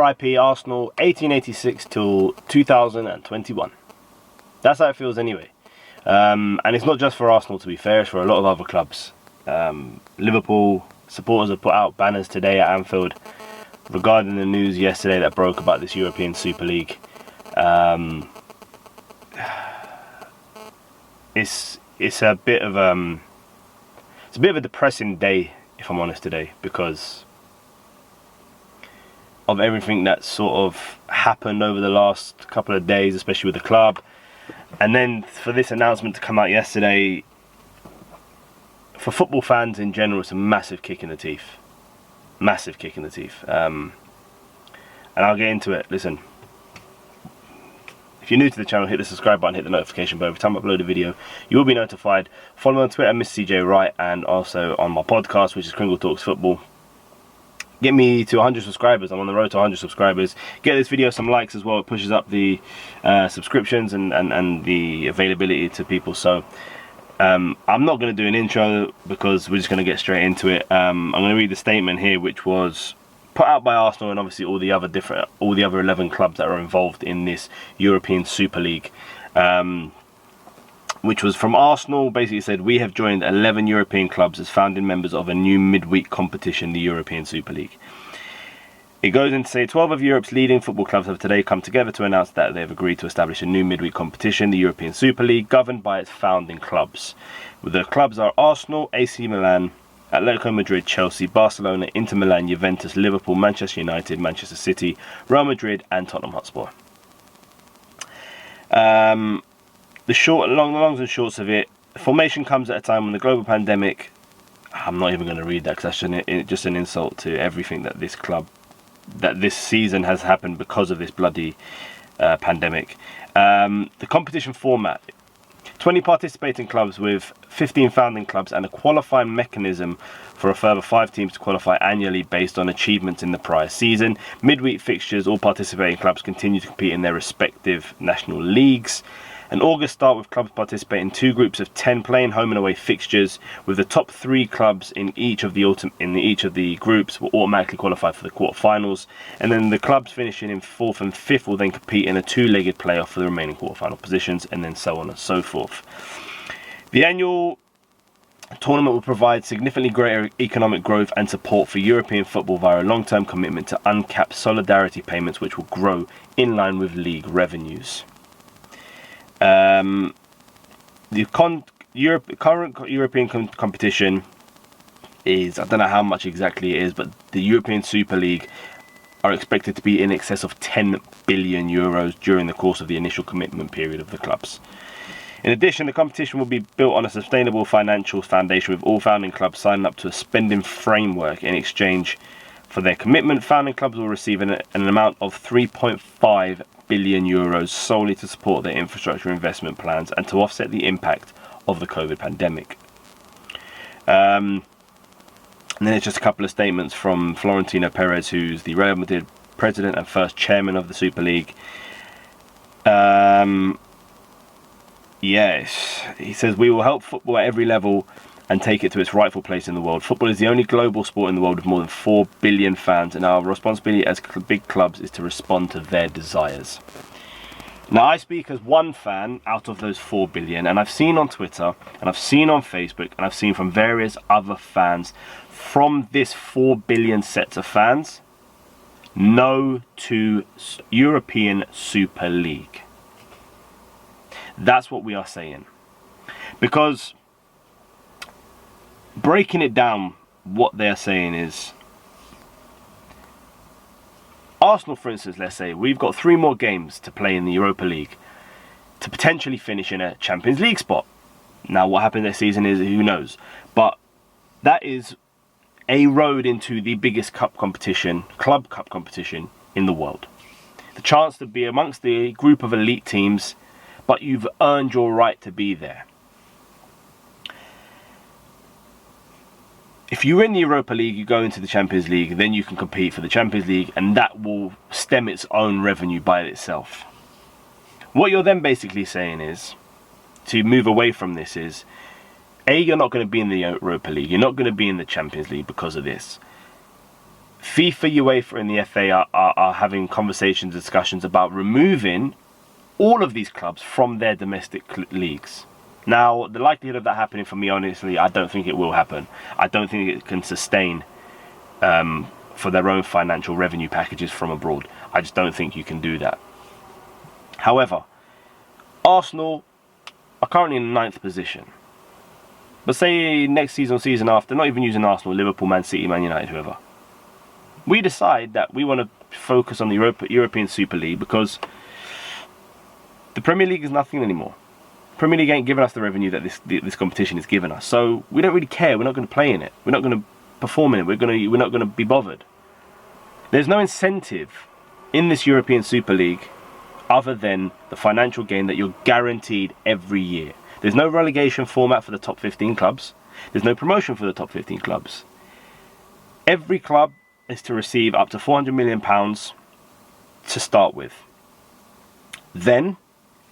RIP Arsenal 1886 till 2021. That's how it feels anyway. And it's not just for Arsenal, to be fair, it's for a lot of other clubs. Liverpool supporters have put out banners today at Anfield regarding the news yesterday that broke about this European Super League. It's a bit of a depressing day, if I'm honest, today, because of everything that sort of happened over the last couple of days, especially with the club. And then for this announcement to come out yesterday, for football fans in general, it's a massive kick in the teeth. Massive kick in the teeth. And I'll get into it. Listen, if you're new to the channel, hit the subscribe button, hit the notification bell. Every time I upload a video, you will be notified. Follow me on Twitter, Mr. CJ Wright, and also on my podcast, which is Kringle Talks Football. Get me to 100 subscribers. I'm on the road to 100 subscribers. Get this video some likes as well. It pushes up the subscriptions and the availability to people. So I'm not going to do an intro because we're just going to get straight into it. I'm going to read the statement here, which was put out by Arsenal and obviously all the other 11 clubs that are involved in this European Super League. Which was from Arsenal. Basically said, we have joined 11 European clubs as founding members of a new midweek competition, the European Super League. It goes on to say 12 of Europe's leading football clubs have today come together to announce that they have agreed to establish a new midweek competition, the European Super League, governed by its founding clubs. The clubs are Arsenal, AC Milan, Atletico Madrid, Chelsea, Barcelona, Inter Milan, Juventus, Liverpool, Manchester United, Manchester City, Real Madrid and Tottenham Hotspur. The longs and shorts of it, the formation comes at a time when the global pandemic, I'm not even going to read that because that's just an insult to everything that this season has happened because of this bloody pandemic. The competition format, 20 participating clubs with 15 founding clubs and a qualifying mechanism for a further 5 teams to qualify annually based on achievements in the prior season. Midweek fixtures, all participating clubs continue to compete in their respective national leagues. An August start with clubs participating in 2 groups of 10 playing home and away fixtures, with the top 3 clubs in each of the groups will automatically qualify for the quarterfinals, and then the clubs finishing in 4th and 5th will then compete in a 2-legged playoff for the remaining quarterfinal positions, and then so on and so forth. The annual tournament will provide significantly greater economic growth and support for European football via a long-term commitment to uncapped solidarity payments, which will grow in line with league revenues. The current European competition is, I don't know how much exactly it is, but the European Super League are expected to be in excess of 10 billion euros during the course of the initial commitment period of the clubs. In addition, the competition will be built on a sustainable financial foundation, with all founding clubs signing up to a spending framework. In exchange for their commitment, founding clubs will receive an amount of 3.5 billion euros solely to support their infrastructure investment plans and to offset the impact of the COVID pandemic. And then it's just a couple of statements from Florentino Perez, who's the Real Madrid president and first chairman of the Super League. Yes, he says, we will help football at every level and take it to its rightful place in the world. Football is the only global sport in the world with more than 4 billion fans, and our responsibility as big clubs is to respond to their desires. Now, I speak as one fan out of those 4 billion, and I've seen on Twitter, and I've seen on Facebook, and I've seen from various other fans from this 4 billion sets of fans, no to European Super League. That's what we are saying. Because breaking it down, what they're saying is, Arsenal, for instance, let's say, we've got 3 more games to play in the Europa League to potentially finish in a Champions League spot. Now, what happened this season is, who knows? But that is a road into the biggest cup competition, club cup competition in the world. The chance to be amongst the group of elite teams, but you've earned your right to be there. If you win the Europa League, you go into the Champions League, then you can compete for the Champions League, and that will stem its own revenue by itself. What you're then basically saying is, to move away from this is, A, you're not going to be in the Europa League, you're not going to be in the Champions League because of this. FIFA, UEFA and the FA are having conversations, discussions about removing all of these clubs from their domestic leagues. Now, the likelihood of that happening, for me, honestly, I don't think it will happen. I don't think it can sustain for their own financial revenue packages from abroad. I just don't think you can do that. However, Arsenal are currently in the 9th position. But say next season or season after, not even using Arsenal, Liverpool, Man City, Man United, whoever, we decide that we want to focus on the European Super League because the Premier League is nothing anymore. Premier League ain't giving us the revenue that this competition is giving us. So we don't really care. We're not going to play in it. We're not going to perform in it. We're not going to be bothered. There's no incentive in this European Super League other than the financial gain that you're guaranteed every year. There's no relegation format for the top 15 clubs. There's no promotion for the top 15 clubs. Every club is to receive up to £400 million to start with. Then,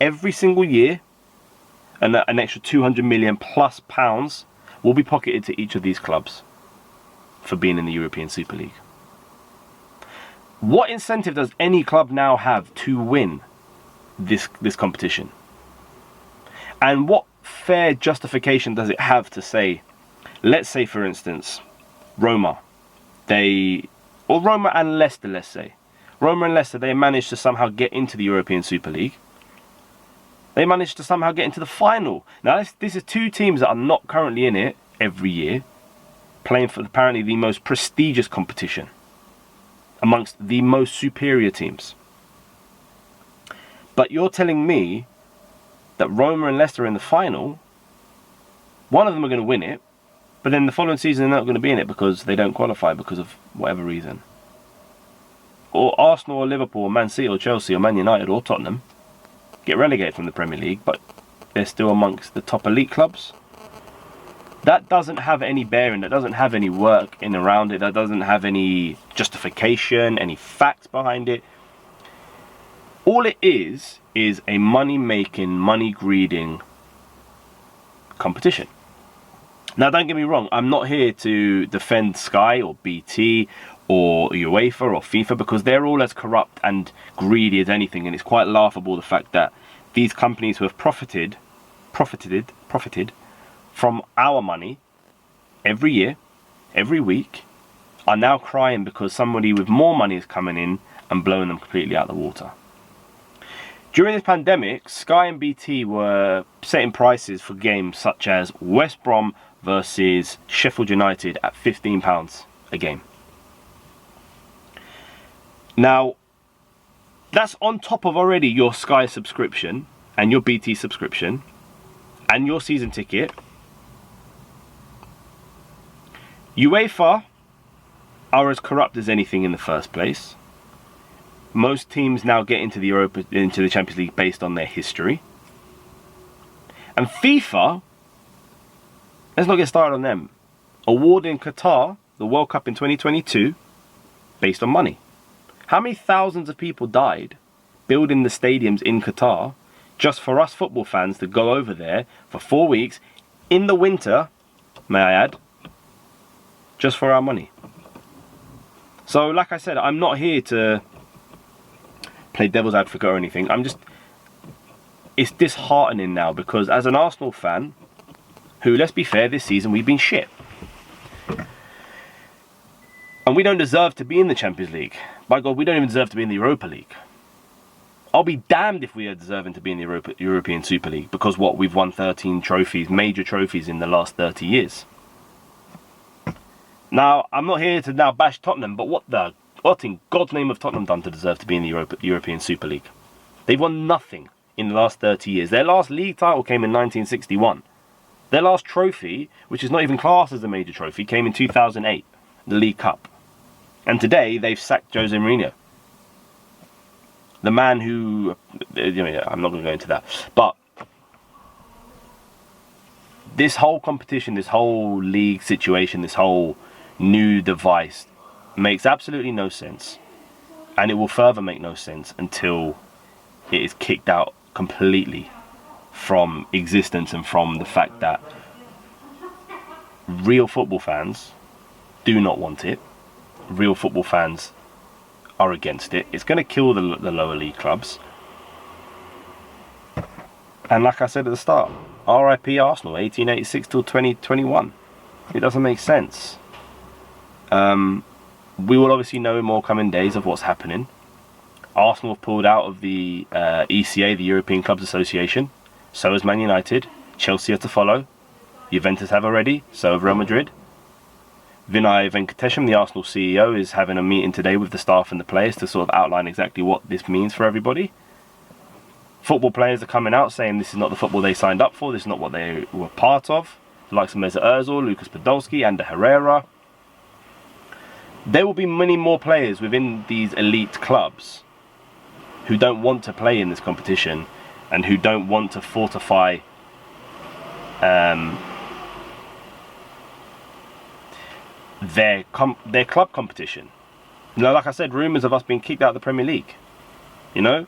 every single year, an extra £200 million plus pounds will be pocketed to each of these clubs for being in the European Super League. What incentive does any club now have to win this competition? And what fair justification does it have to say, let's say for instance, Roma and Leicester, let's say. Roma and Leicester, they managed to somehow get into the European Super League. They managed to somehow get into the final. Now, this is two teams that are not currently in it every year, playing for apparently the most prestigious competition amongst the most superior teams. But you're telling me that Roma and Leicester are in the final, one of them are going to win it, but then the following season they're not going to be in it because they don't qualify because of whatever reason. Or Arsenal or Liverpool or Man City or Chelsea or Man United or Tottenham get relegated from the Premier League, but they're still amongst the top elite clubs. That doesn't have any bearing, that doesn't have any work in around it, that doesn't have any justification, any facts behind it. All it is a money-making, money-greeding competition. Now, don't get me wrong, I'm not here to defend Sky or BT or UEFA or FIFA because they're all as corrupt and greedy as anything, and it's quite laughable the fact that these companies who have profited from our money every year, every week, are now crying because somebody with more money is coming in and blowing them completely out of the water. During this pandemic, Sky and BT were setting prices for games such as West Brom versus Sheffield United at £15 a game. Now, that's on top of already your Sky subscription and your BT subscription and your season ticket. UEFA are as corrupt as anything in the first place. Most teams now get into the Champions League based on their history. And FIFA, let's not get started on them, awarding Qatar the World Cup in 2022 based on money. How many thousands of people died building the stadiums in Qatar just for us football fans to go over there for 4 weeks in the winter, may I add, just for our money? So, like I said, I'm not here to play devil's advocate or anything. It's disheartening now because as an Arsenal fan, who, let's be fair, this season we've been shit. And we don't deserve to be in the Champions League. By God, we don't even deserve to be in the Europa League. I'll be damned if we are deserving to be in the European Super League because we've won 13 trophies, major trophies in the last 30 years. Now, I'm not here to now bash Tottenham, but what in God's name have Tottenham done to deserve to be in the European Super League? They've won nothing in the last 30 years. Their last league title came in 1961. Their last trophy, which is not even classed as a major trophy, came in 2008, the League Cup. And today, they've sacked Jose Mourinho. The man who... I'm not going to go into that. But this whole competition, this whole league situation, this whole new device makes absolutely no sense. And it will further make no sense until it is kicked out completely from existence and from the fact that real football fans do not want it. real football fans are against it. It's going to kill the lower league clubs. And like I said at the start, RIP Arsenal, 1886 till 2021. It doesn't make sense. We will obviously know in more coming days of what's happening. Arsenal have pulled out of the ECA, the European Clubs Association. So has Man United. Chelsea are to follow. Juventus have already. So have Real Madrid. Vinay Venkatesham, the Arsenal CEO, is having a meeting today with the staff and the players to sort of outline exactly what this means for everybody. Football players are coming out saying this is not the football they signed up for. This is not what they were part of. The likes of Mesut Ozil, Lucas Podolski, Ander Herrera. There will be many more players within these elite clubs who don't want to play in this competition and who don't want to fortify their club competition. You know, like I said, rumours of us being kicked out of the Premier League. You know?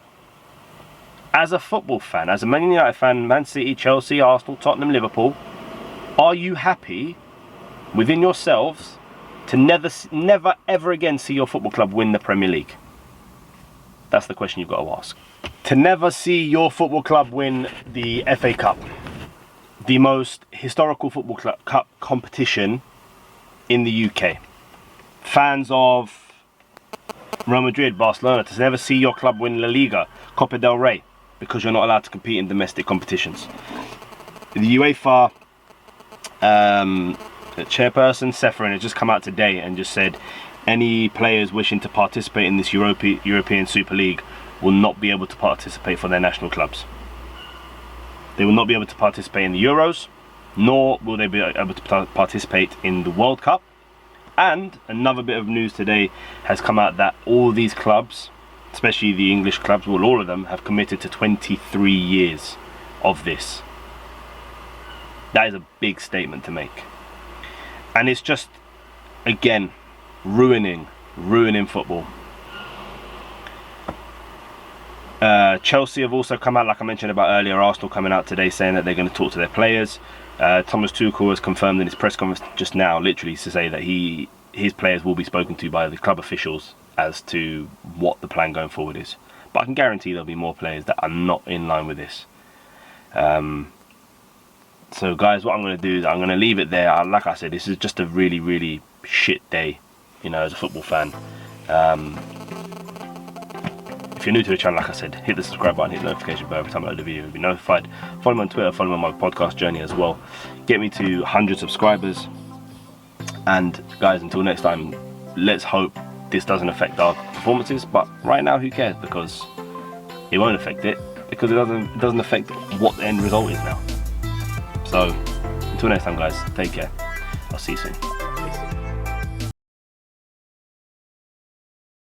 As a football fan, as a Man United fan, Man City, Chelsea, Arsenal, Tottenham, Liverpool, are you happy within yourselves to never ever again see your football club win the Premier League? That's the question you've got to ask. To never see your football club win the FA Cup, the most historical football cup competition in the UK. Fans of Real Madrid, Barcelona, to never see your club win La Liga, Copa del Rey, because you're not allowed to compete in domestic competitions. The UEFA chairperson, Seferin, has just come out today and just said any players wishing to participate in this European Super League will not be able to participate for their national clubs. They will not be able to participate in the Euros, nor will they be able to participate in the World Cup. And another bit of news today has come out that all these clubs, especially the English clubs, well, all of them, have committed to 23 years of this. That is a big statement to make. And it's just, again, ruining football. Chelsea have also come out, like I mentioned about earlier, Arsenal coming out today saying that they're going to talk to their players. Thomas Tuchel has confirmed in his press conference just now, literally, to say that his players will be spoken to by the club officials as to what the plan going forward is. But I can guarantee there'll be more players that are not in line with this. So guys, what I'm going to do is I'm going to leave it there. Like I said, this is just a really, really shit day, you know, as a football fan. If you're new to the channel, like I said, hit the subscribe button, hit the notification bell every time I load a video, you'll be notified. Follow me on Twitter, follow me on my podcast journey as well. Get me to 100 subscribers. And guys, until next time, let's hope this doesn't affect our performances. But right now, who cares? Because it won't affect it. Because it doesn't affect what the end result is now. So, until next time guys, take care. I'll see you soon.